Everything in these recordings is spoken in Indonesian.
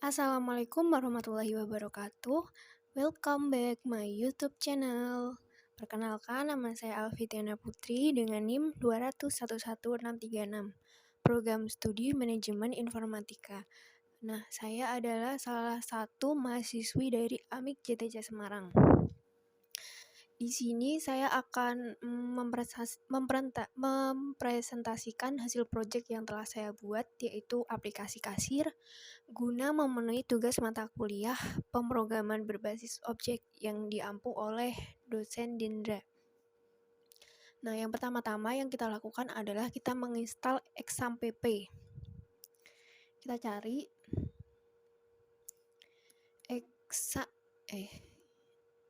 Assalamualaikum warahmatullahi wabarakatuh. Welcome back my YouTube channel. Perkenalkan, nama saya Alfitiana Putri dengan NIM 200116636, Program Studi Manajemen Informatika. Nah, saya adalah salah satu mahasiswi dari AMIK JTC Semarang. Di sini saya akan mempresentasikan hasil proyek yang telah saya buat, yaitu aplikasi kasir, guna memenuhi tugas mata kuliah pemrograman berbasis objek yang diampu oleh dosen Dindra. Nah, yang pertama-tama yang kita lakukan adalah kita menginstal exam.pp. Kita cari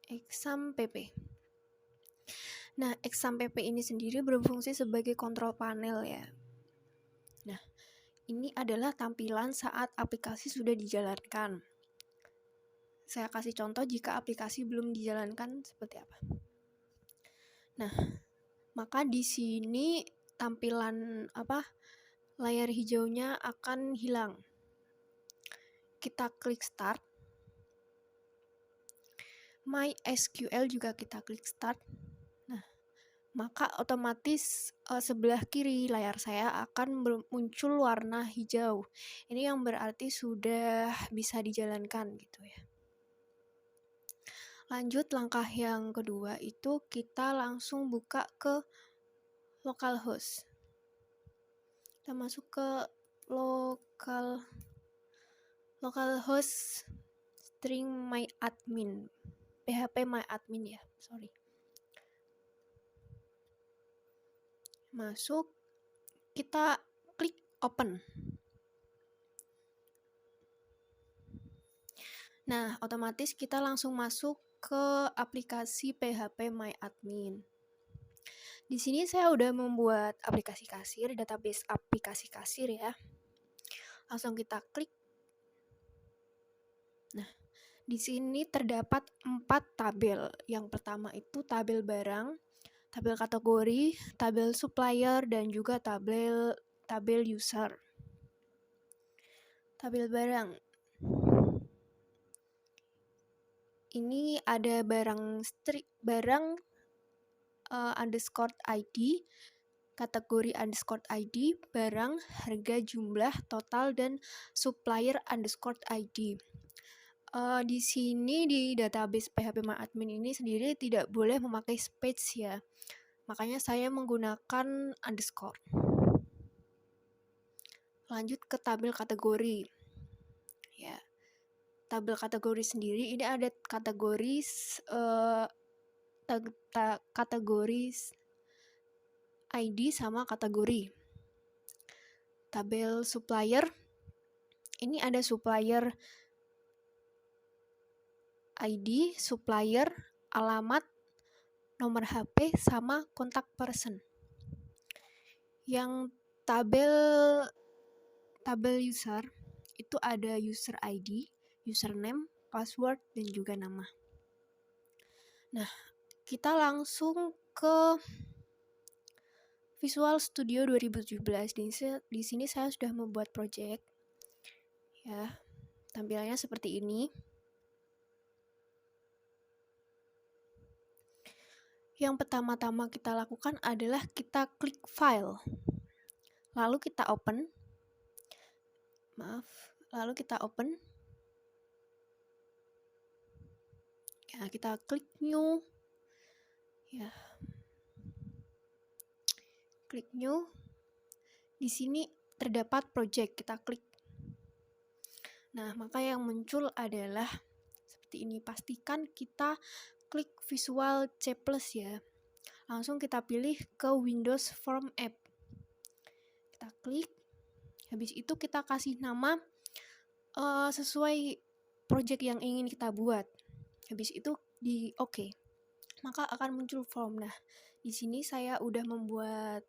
exam.pp. Nah, exam.pp ini sendiri berfungsi sebagai kontrol panel ya. Nah, ini adalah tampilan saat aplikasi sudah dijalankan. Saya kasih contoh jika aplikasi belum dijalankan seperti apa. Nah, maka di sini tampilan layar hijaunya akan hilang. Kita klik start. MySQL juga kita klik start. Nah, maka otomatis sebelah kiri layar saya akan muncul warna hijau. Ini yang berarti sudah bisa dijalankan gitu ya. Lanjut, langkah yang kedua itu kita langsung buka ke localhost. Kita masuk ke localhost string myadmin, PHP myadmin ya, sorry. Masuk, kita klik open. Nah, otomatis kita langsung masuk ke aplikasi PHP myadmin. Di sini saya udah membuat aplikasi kasir, database aplikasi kasir ya. Langsung kita klik. Nah, di sini terdapat 4 tabel. Yang pertama itu tabel barang, tabel kategori, tabel supplier, dan juga tabel user. Tabel barang. Ini ada barang underscore ID, kategori underscore ID, barang, harga, jumlah, total, dan supplier underscore ID. Di sini di database PHP myadmin ini sendiri tidak boleh memakai space ya. Makanya saya menggunakan underscore. Lanjut ke tabel kategori. Ya. Tabel kategori sendiri ini ada kategori ID sama kategori. Tabel supplier ini ada supplier ID, supplier, alamat, nomor HP, sama kontak person. Yang tabel user itu ada user ID, username, password, dan juga nama. Nah, kita langsung ke Visual Studio 2017. Di sini saya sudah membuat project. Ya, tampilannya seperti ini. Yang pertama-tama kita lakukan adalah kita klik file. Lalu kita open. Lalu kita open. Ya, kita klik new. Ya. Klik new. Di sini terdapat project, kita klik. Nah, maka yang muncul adalah seperti ini. Pastikan kita klik Visual C+ ya. Langsung kita pilih ke Windows Form App. Kita klik. Habis itu kita kasih nama sesuai project yang ingin kita buat. Habis itu di OK. Maka akan muncul form. Nah, di sini saya udah membuat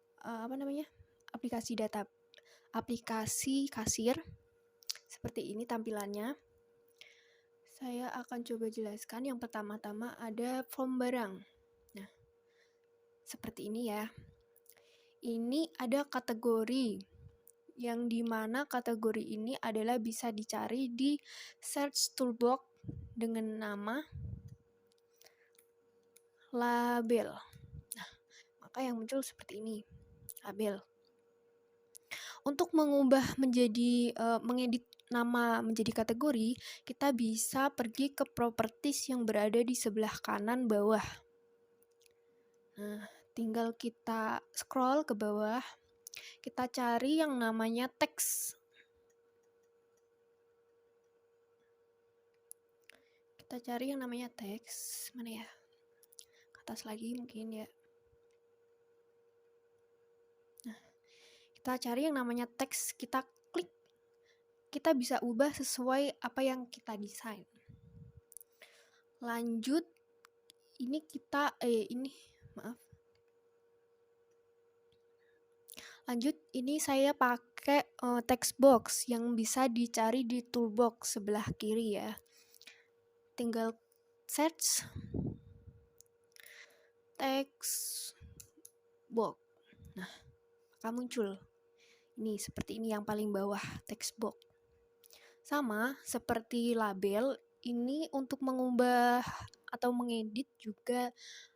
aplikasi kasir. Seperti ini tampilannya. Saya akan coba jelaskan. Yang pertama-tama ada form barang. Nah, seperti ini ya. Ini ada kategori. yang dimana kategori ini adalah bisa dicari di search toolbox dengan nama label. Nah, maka yang muncul seperti ini, label. Untuk mengubah menjadi mengedit nama menjadi kategori, kita bisa pergi ke properties yang berada di sebelah kanan bawah. Nah, tinggal kita scroll ke bawah, kita cari yang namanya teks. Kita cari yang namanya teks, mana ya? Ke atas lagi mungkin ya. Nah, kita cari yang namanya teks, kita klik. Kita bisa ubah sesuai apa yang kita desain. Lanjut, ini kita Lanjut, ini saya pakai text box yang bisa dicari di toolbox sebelah kiri ya. Tinggal search text box. Nah, akan muncul. Ini seperti ini yang paling bawah, text box. Sama seperti label, ini untuk mengubah atau mengedit juga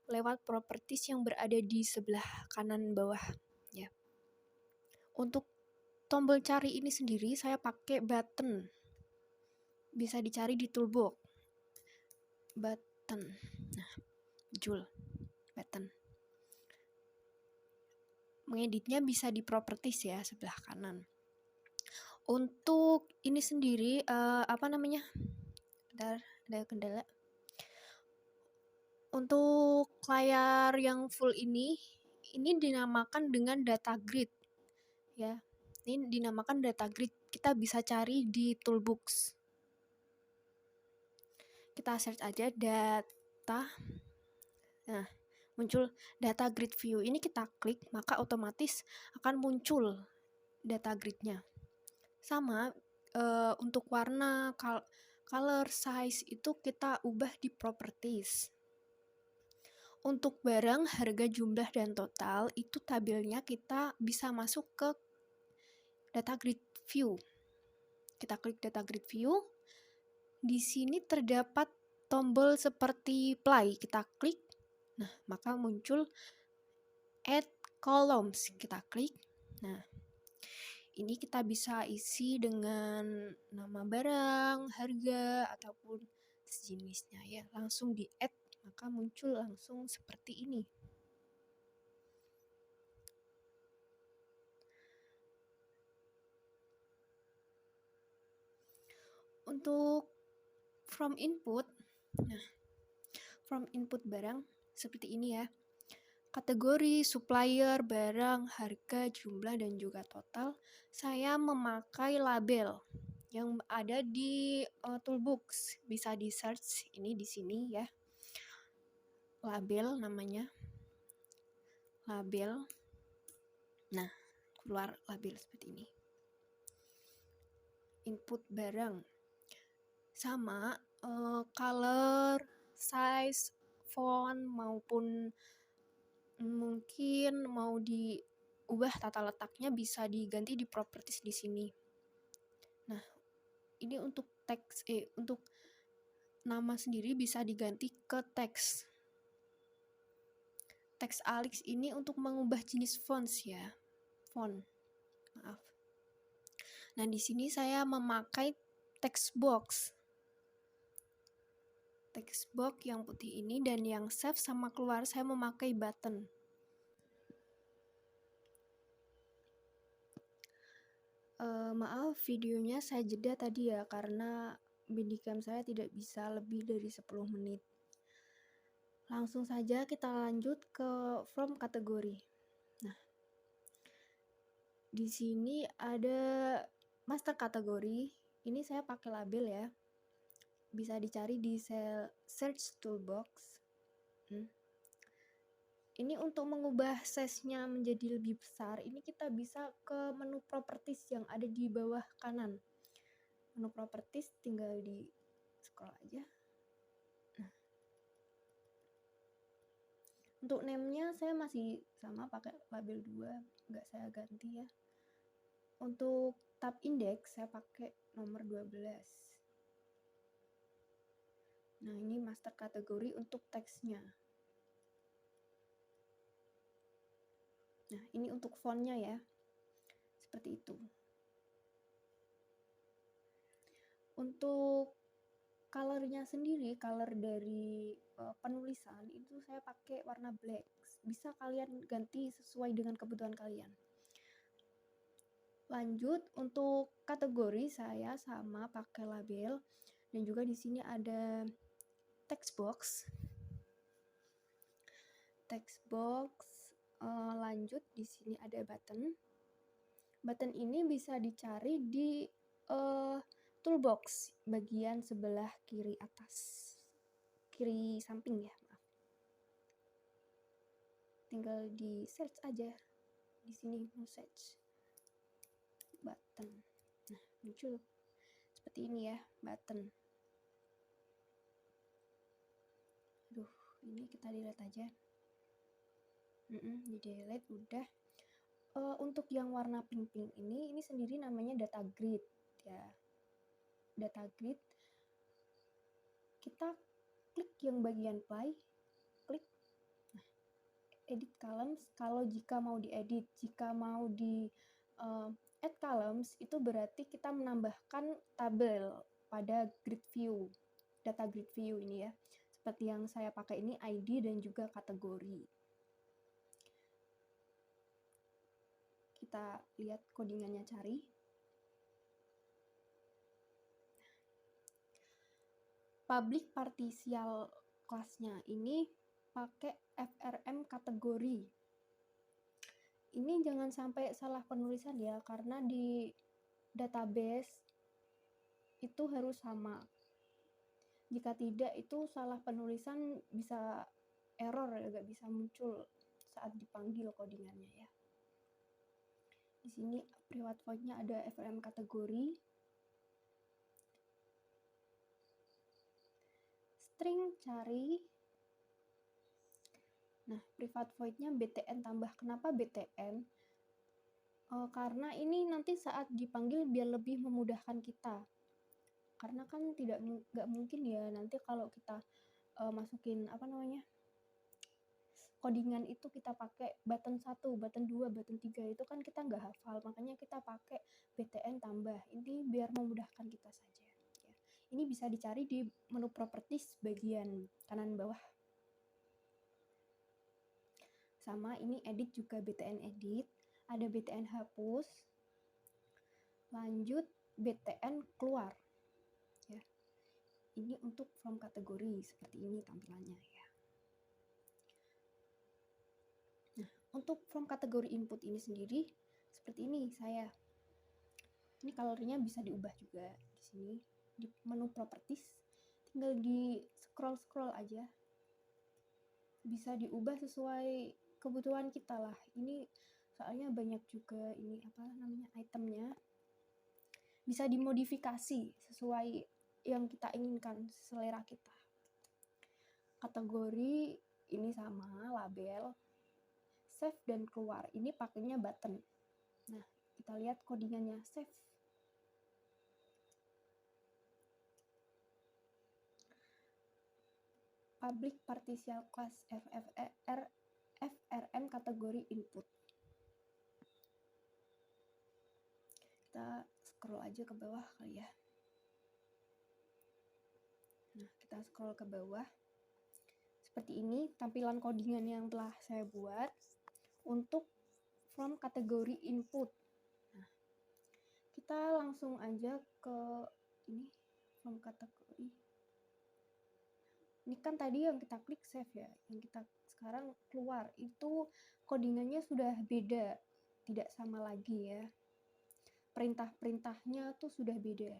lewat properties yang berada di sebelah kanan bawah ya. Untuk tombol cari ini sendiri saya pakai button. Bisa dicari di toolbox. Button. Nah, muncul button. Mengeditnya bisa di properties ya, sebelah kanan. Untuk ini sendiri Bentar, ada kendala. Untuk layar yang full ini dinamakan dengan data grid ya. Ini dinamakan data grid. Kita bisa cari di toolbox. Kita search aja data. Nah, muncul data grid view. Ini kita klik, maka otomatis akan muncul data gridnya. Sama untuk warna, color, size itu kita ubah di properties. Untuk barang, harga, jumlah, dan total itu tabelnya kita bisa masuk ke data grid view. Kita klik data grid view. Di sini terdapat tombol seperti play. Kita klik. Nah, maka muncul add columns. Kita klik. Nah, ini kita bisa isi dengan nama barang, harga, ataupun sejenisnya ya. Langsung di add, maka muncul langsung seperti ini. Untuk from input, nah, from input barang seperti ini ya. Kategori, supplier, barang, harga, jumlah, dan juga total. Saya memakai label yang ada di toolbox. Bisa di search ini di sini ya. Label namanya. Label. Nah, keluar label seperti ini. Input barang. Sama color, size, font maupun mungkin mau diubah tata letaknya bisa diganti di properties di sini. Nah, ini untuk teks untuk nama sendiri bisa diganti ke teks. Teks Alix ini untuk mengubah jenis fonts ya. Font. Maaf. Nah, di sini saya memakai text box. Text box yang putih ini, dan yang save sama keluar saya memakai button. Maaf videonya saya jeda tadi ya karena Bandicam saya tidak bisa lebih dari 10 menit. Langsung saja kita lanjut ke from kategori. Nah, di sini ada master kategori. Ini saya pakai label ya. Bisa dicari di search toolbox. Ini untuk mengubah size-nya menjadi lebih besar, ini kita bisa ke menu properties yang ada di bawah kanan. Menu properties tinggal di scroll aja. Nah, untuk name-nya saya masih sama pakai label 2, nggak saya ganti ya. Untuk tab index saya pakai nomor 12. Nah, ini master kategori untuk teksnya. Nah, ini untuk fontnya ya. Seperti itu. Untuk colornya sendiri, color dari penulisan itu saya pakai warna black. Bisa kalian ganti sesuai dengan kebutuhan kalian. Lanjut, untuk kategori saya sama pakai label, dan juga di sini ada text box. Lanjut, di sini ada button. Button ini bisa dicari di toolbox bagian sebelah kiri atas, kiri samping ya, maaf. Tinggal di search aja di sini, mau search button. Nah, muncul seperti ini ya, button. Duh, ini kita delete aja. Di delete udah. Untuk yang warna pink-pink ini sendiri namanya data grid ya. Data grid. Kita klik yang bagian play, klik. Nah, edit columns kalau jika mau diedit, jika mau di add columns itu berarti kita menambahkan tabel pada grid view, data grid view ini ya. Seperti yang saya pakai ini ID dan juga kategori. Kita lihat codingannya, cari. Public partial class-nya ini pakai FRM kategori. Ini jangan sampai salah penulisan ya, karena di database itu harus sama. Jika tidak, itu salah penulisan bisa error, nggak bisa muncul saat dipanggil codingannya ya. Di sini private void-nya ada FRM kategori. String cari. Nah, private void-nya btn tambah. Kenapa btn? Karena ini nanti saat dipanggil biar lebih memudahkan kita. Karena kan nggak mungkin ya nanti kalau kita masukin codingan itu kita pakai button 1, button 2, button 3 itu kan kita nggak hafal, makanya kita pakai btn tambah. Ini biar memudahkan kita saja ya. Ini bisa dicari di menu properties bagian kanan bawah. Sama ini edit juga btn edit, ada btn hapus. Lanjut btn keluar ya. Ini untuk from kategori, seperti ini tampilannya ya. Nah, untuk from kategori input ini sendiri seperti ini saya. Ini colornya bisa diubah juga di sini di menu properties. Tinggal di scroll aja. Bisa diubah sesuai kebutuhan kita lah. Ini soalnya banyak juga ini itemnya. Bisa dimodifikasi sesuai yang kita inginkan, selera kita. Kategori ini sama, label, save dan keluar. Ini pakainya button. Nah, kita lihat codingannya, save. Public partial class FRM kategori input. Kita scroll aja ke bawah kali ya. Nah, kita scroll ke bawah. Seperti ini tampilan codingan yang telah saya buat untuk from kategori input. Nah, kita langsung aja ke ini from kategori. Ini kan tadi yang kita klik save ya, yang kita sekarang keluar itu codingannya sudah beda, tidak sama lagi ya. Perintah-perintahnya tuh sudah beda.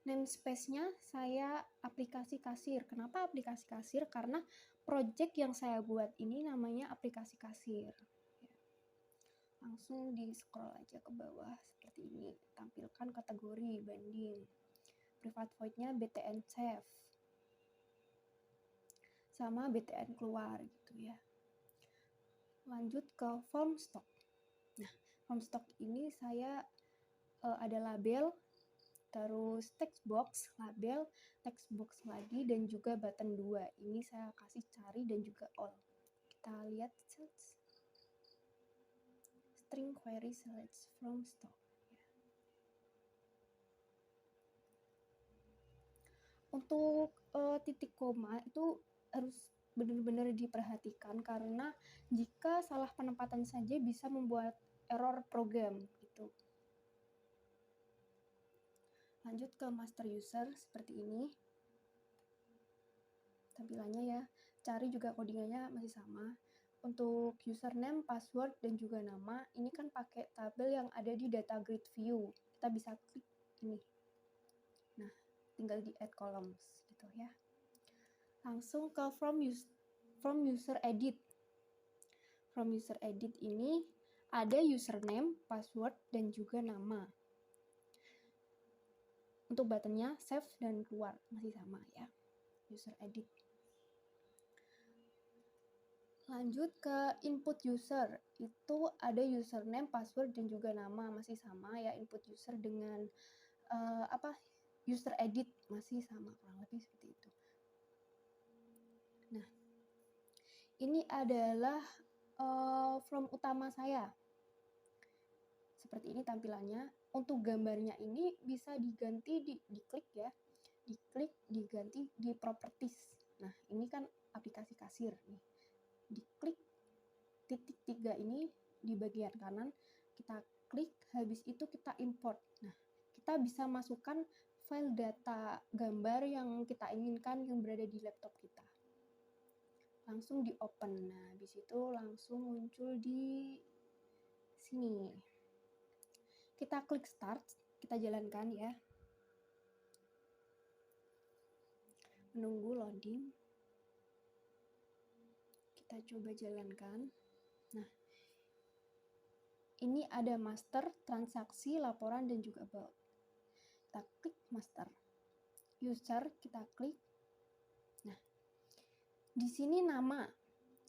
Namespace-nya saya aplikasi kasir. Kenapa aplikasi kasir? Karena project yang saya buat ini namanya aplikasi kasir. Langsung di scroll aja ke bawah seperti ini. Tampilkan kategori banding. Private void-nya btn save. Sama btn keluar gitu ya. Lanjut ke form stock. Nah, form stock ini saya ada label, terus text box, label, text box lagi, dan juga button 2. Ini saya kasih cari dan juga all. Kita lihat string query select from stock. Untuk titik koma itu harus benar-benar diperhatikan, karena jika salah penempatan saja bisa membuat error program gitu. Lanjut ke master user, seperti ini tampilannya ya. Cari juga codingannya masih sama. Untuk username, password, dan juga nama, ini kan pakai tabel yang ada di data grid view. Kita bisa klik ini. Nah, tinggal di add columns gitu ya. Langsung ke from user edit. From user edit ini ada username, password, dan juga nama. Untuk buttonnya save dan keluar masih sama ya. User edit. Lanjut ke input user, itu ada username, password, dan juga nama masih sama ya. Input user dengan user edit masih sama, kurang lebih seperti itu. Nah, ini adalah from utama saya. Seperti ini tampilannya. Untuk gambarnya ini bisa diganti, diklik ya, diklik, diganti di properties. Nah, ini kan aplikasi kasir nih. Diklik titik 3 ini di bagian kanan, kita klik, habis itu kita import. Nah, kita bisa masukkan file data gambar yang kita inginkan yang berada di laptop kita. Langsung di open. Nah, habis itu langsung muncul di sini. Kita klik start, kita jalankan ya. Menunggu loading. Kita coba jalankan. Nah, ini ada master, transaksi, laporan, dan juga about. Kita klik master. User, kita klik. Nah, di sini nama.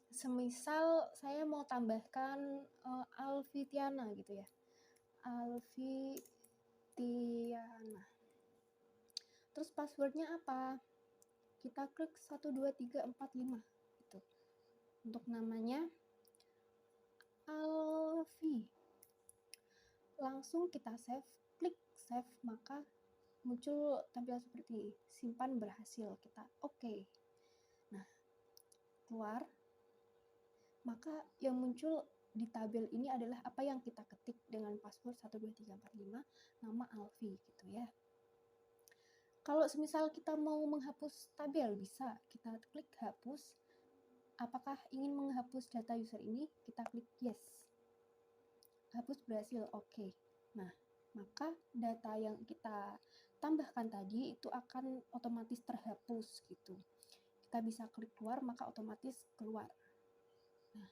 Semisal saya mau tambahkan Alfitiana gitu ya. Alfitiana. Terus passwordnya apa? Kita klik 1, 2, 3, 4, 5 gitu. Untuk namanya Alfi. Langsung kita save, klik save, maka muncul tampilan seperti simpan berhasil. Kita oke. Nah, keluar. Maka yang muncul di tabel ini adalah apa yang kita ketik dengan password 1, 2, 3, 4, 5, nama Alfi gitu ya. Kalau semisal kita mau menghapus tabel, bisa kita klik hapus. Apakah ingin menghapus data user ini? Kita klik yes. Hapus berhasil, oke. Nah, maka data yang kita tambahkan tadi itu akan otomatis terhapus gitu. Kita bisa klik keluar, maka otomatis keluar. Nah,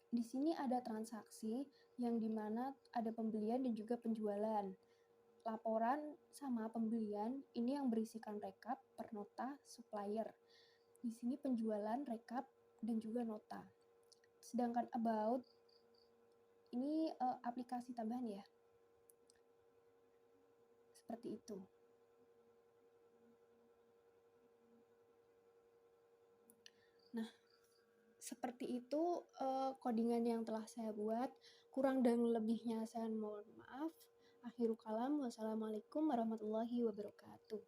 di sini ada transaksi yang dimana ada pembelian dan juga penjualan. Laporan sama pembelian ini yang berisikan rekap, pernota, supplier. Di sini penjualan, rekap, dan juga nota. Sedangkan about ini aplikasi tambahan ya. Seperti itu. Nah, seperti itu codingan yang telah saya buat. Kurang dan lebihnya saya mohon maaf. Akhirul kalam, wassalamualaikum warahmatullahi wabarakatuh.